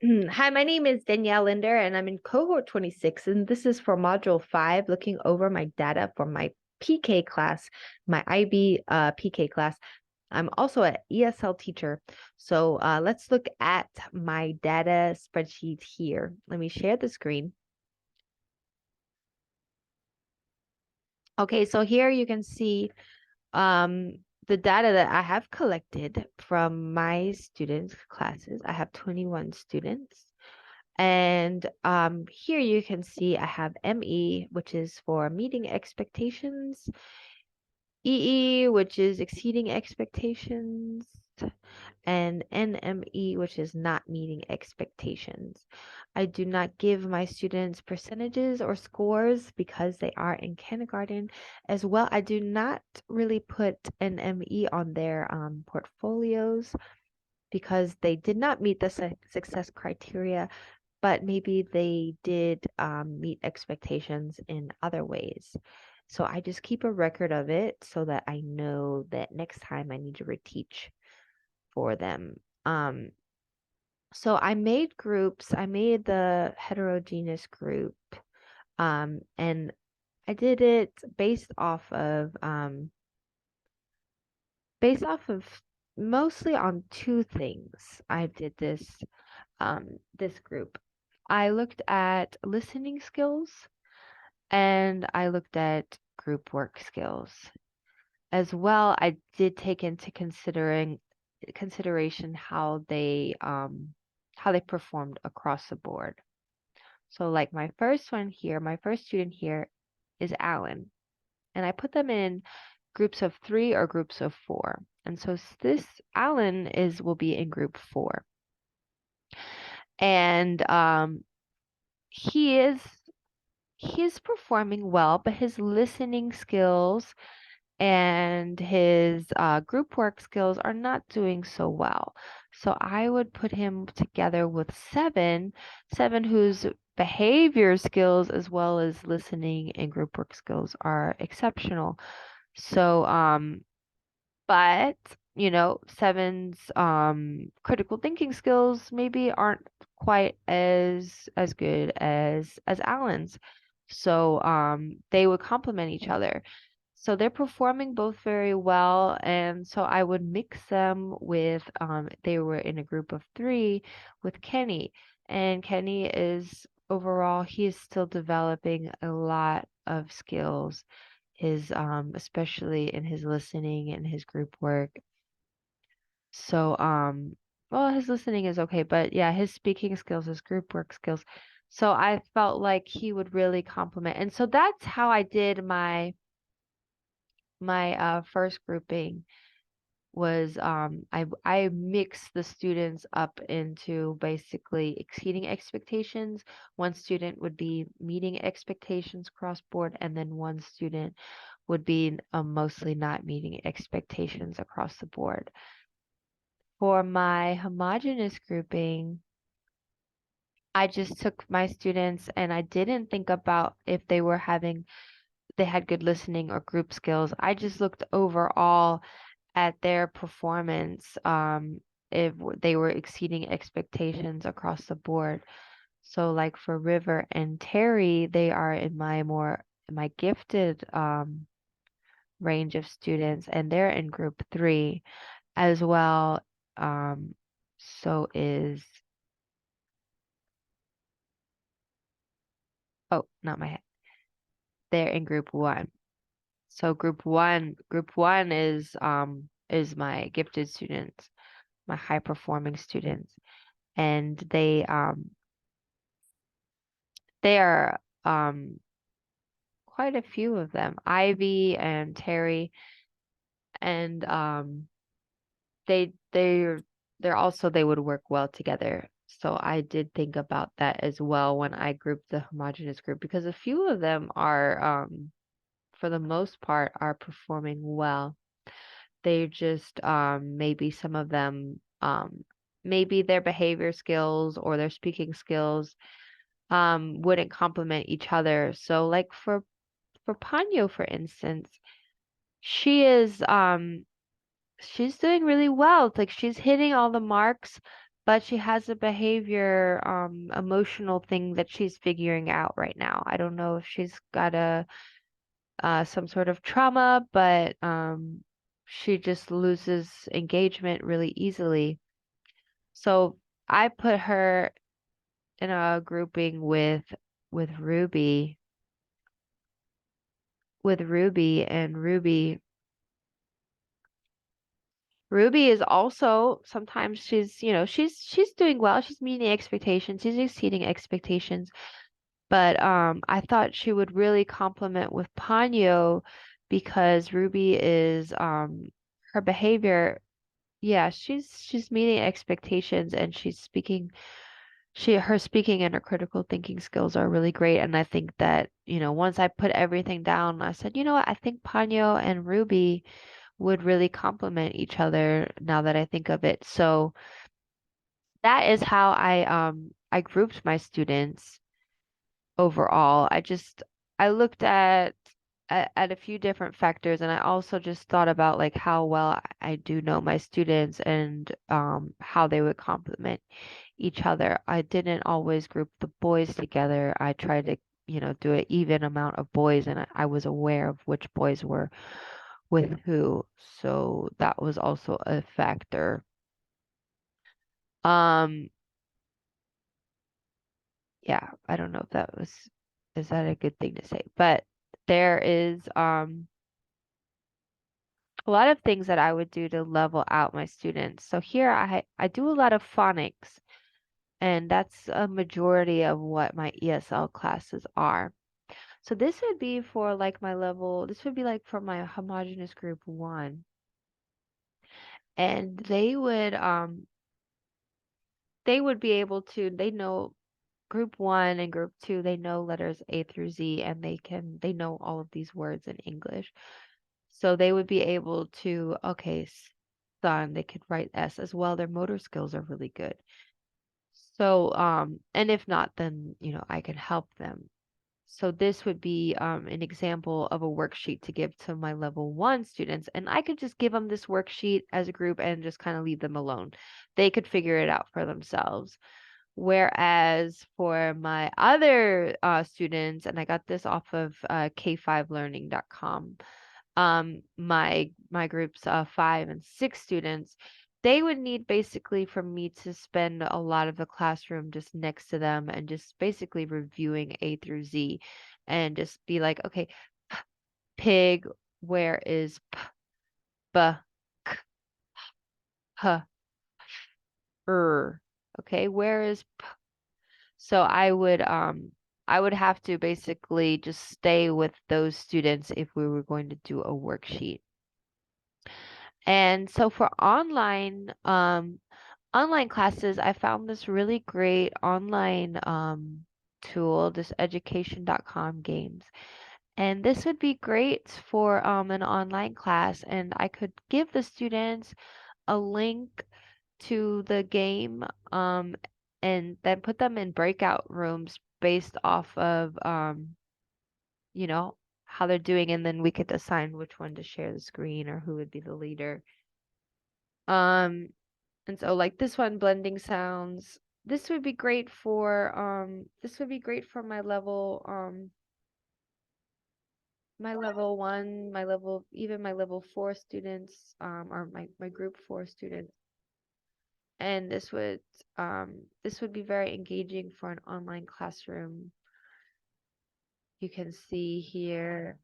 Hi, my name is Danielle Linder, and I'm in cohort 26, and this is for module 5, looking over my data for my PK class, my IB PK class. I'm also an ESL teacher, so let's look at my data spreadsheet here. Let me share the screen. Okay, so here you can see the data that I have collected from my students' classes. I have 21 students. And here you can see I have ME, which is for meeting expectations, EE, which is exceeding expectations, and NME, which is not meeting expectations. I do not give my students percentages or scores because they are in kindergarten. As well, I do not really put an ME on their portfolios because they did not meet the success criteria, but maybe they did meet expectations in other ways. So I just keep a record of it so that I know that next time I need to reteach for them. So I made groups. I made the heterogeneous group, and I did it based off of mostly on two things. I did this group. I looked at listening skills and I looked at group work skills. As well, I did take into consideration how they performed across the board. So like my first student here is Alan, and I put them in groups of 3 or groups of 4. And so this Alan will be in group 4. And he is performing well, but his listening skills and his group work skills are not doing so well. So I would put him together with seven whose behavior skills as well as listening and group work skills are exceptional. So but seven's critical thinking skills maybe aren't quite as good as Alan's. So they would complement each other. So they're performing both very well, and so I would mix them with they were in a group of 3 with Kenny, and Kenny is overall he is still developing a lot of skills, his especially in his listening and his group work. So well, his listening is okay, but yeah, his speaking skills, his group work skills. So I felt like he would really complement, and so that's how I did my first grouping was I mixed the students up into basically exceeding expectations. One student would be meeting expectations cross board, and then one student would be mostly not meeting expectations across the board. For my homogeneous grouping, I just took my students and I didn't think about if they had good listening or group skills. I just looked overall at their performance, if they were exceeding expectations across the board. So like for River and Terry, they are in my gifted range of students, and they're in group 3 as well. So is oh, not my head. They're in group 1. So group one is my gifted students, my high performing students, and they are quite a few of them, Ivy and Terry, and they're also they would work well together. So I did think about that as well when I grouped the homogeneous group, because a few of them are for the most part are performing well. They just maybe some of them maybe their behavior skills or their speaking skills wouldn't complement each other. So like for Panyo, for instance, she is she's doing really well. It's like she's hitting all the marks, but she has a behavior, emotional thing that she's figuring out right now. I don't know if she's got a some sort of trauma, but she just loses engagement really easily. So I put her in a grouping with Ruby, with Ruby and Ruby. Ruby is also sometimes she's doing well. She's meeting expectations. She's exceeding expectations. But I thought she would really complement with Ponyo because Ruby is her behavior, yeah, she's meeting expectations and she's speaking her speaking and her critical thinking skills are really great. And I think that, once I put everything down, I said, you know what, I think Ponyo and Ruby would really complement each other now that I think of it. So that is how I grouped my students overall. I looked at a few different factors, and I also just thought about like how well I do know my students and how they would complement each other. I didn't always group the boys together. I tried to, do an even amount of boys, and I was aware of which boys were with who. So that was also a factor. Um, yeah, I don't know if is that a good thing to say, but there is a lot of things that I would do to level out my students. So here I do a lot of phonics, and that's a majority of what my ESL classes are. So this would be for like my level, this would be like for my homogeneous group 1. And they would be able to, they know group 1 and group 2, they know letters A through Z, and they know all of these words in English. So they would be able to, okay, son, they could write S as well. Their motor skills are really good. So, and if not, then, I can help them. So this would be an example of a worksheet to give to my level 1 students. And I could just give them this worksheet as a group and just kind of leave them alone. They could figure it out for themselves. Whereas for my other students, and I got this off of k5learning.com, my groups of 5 and 6 students, they would need basically for me to spend a lot of the classroom just next to them and just basically reviewing A through Z and just be like, okay, pig, where is p, b, k, h, er? Okay, where is p? So I would have to basically just stay with those students if we were going to do a worksheet. And so for online classes, I found this really great online tool, this education.com games. And this would be great for an online class, and I could give the students a link to the game and then put them in breakout rooms based off of you know, how they're doing, and then we could assign which one to share the screen or who would be the leader. Um, and so like this one, blending sounds. This would be great for my level 1, even my level 4 students, or my group 4 students. And this would be very engaging for an online classroom. You can see here.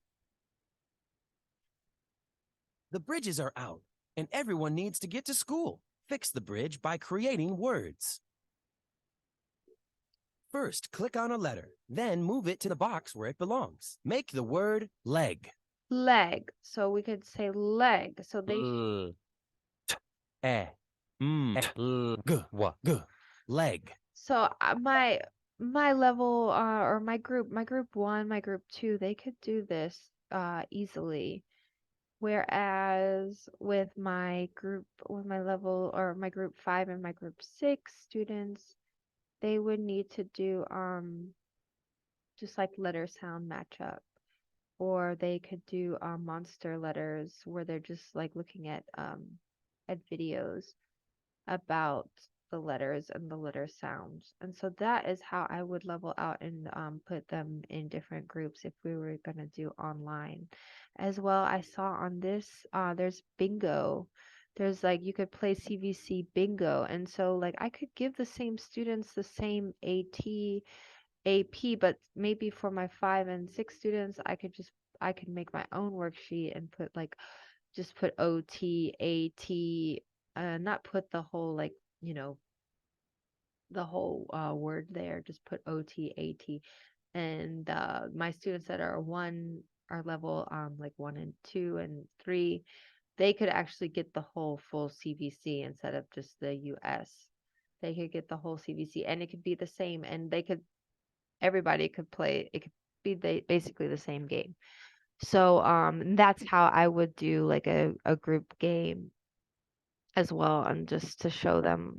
The bridges are out, and everyone needs to get to school. Fix the bridge by creating words. First, click on a letter, then move it to the box where it belongs. Make the word leg. Leg. So we could say leg. So they leg. so my level or my group 1, my group 2, they could do this easily. Whereas with my level or my group 5 and my group 6 students, they would need to do just like letter sound matchup, or they could do monster letters where they're just like looking at videos about the letters and the letter sounds. And so that is how I would level out and put them in different groups if we were going to do online. As well, I saw on this, there's bingo. There's like you could play CVC bingo. And so like I could give the same students the same AP, but maybe for my 5 and 6 students, I could make my own worksheet and put like just put OT, AT, not put the whole like, you know, the whole word there, just put OT, AT. And my students that are level like 1 and 2 and 3, they could actually get the whole full CVC instead of just the US. They could get the whole CVC and it could be the same and everybody could play. It could be basically the same game. So that's how I would do like a group game as well, and just to show them,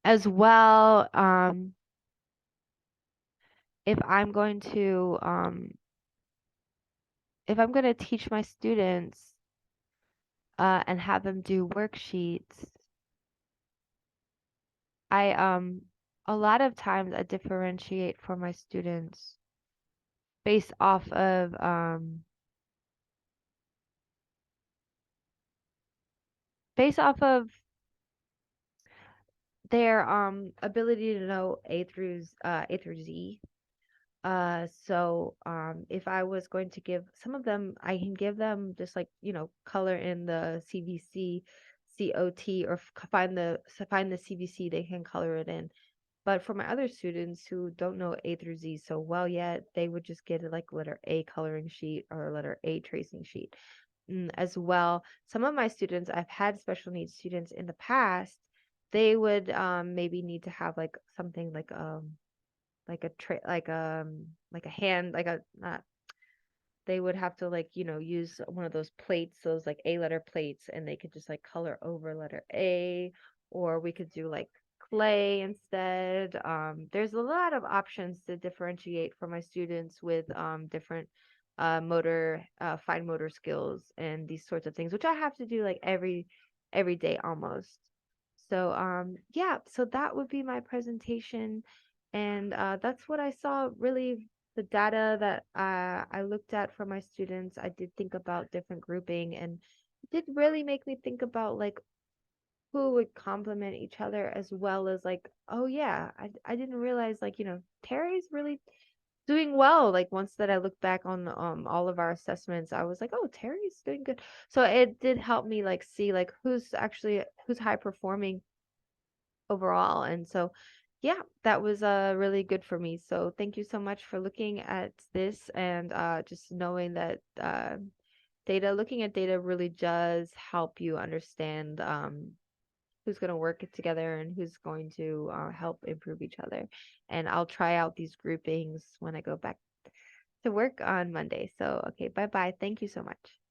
as well. If I'm going to if I'm going to teach my students and have them do worksheets, I a lot of times I differentiate for my students based off of based off of their ability to know A through Z. So if I was going to give some of them, I can give them just like, color in the CVC, COT, or find the CVC, they can color it in. But for my other students who don't know A through Z so well yet, they would just get like letter A coloring sheet or letter A tracing sheet. As well, some of my students, I've had special needs students in the past, they would maybe need to have like something like a like a hand, like a not, they would have to like, use one of those plates, those like A letter plates, and they could just like color over letter A, or we could do like clay instead. There's a lot of options to differentiate for my students with different fine motor skills and these sorts of things, which I have to do like every day almost. So yeah, so that would be my presentation, and that's what I saw really, the data that I looked at for my students. I did think about different grouping, and it did really make me think about like who would complement each other, as well as like, oh yeah, I didn't realize like, Terry's really doing well. Like once that I look back on all of our assessments, I was like, oh, Terry's doing good. So it did help me like see like who's high performing overall. And so, yeah, that was really good for me. So thank you so much for looking at this, and just knowing that looking at data really does help you understand who's going to work it together and who's going to help improve each other. And I'll try out these groupings when I go back to work on Monday. So, okay, bye bye. Thank you so much.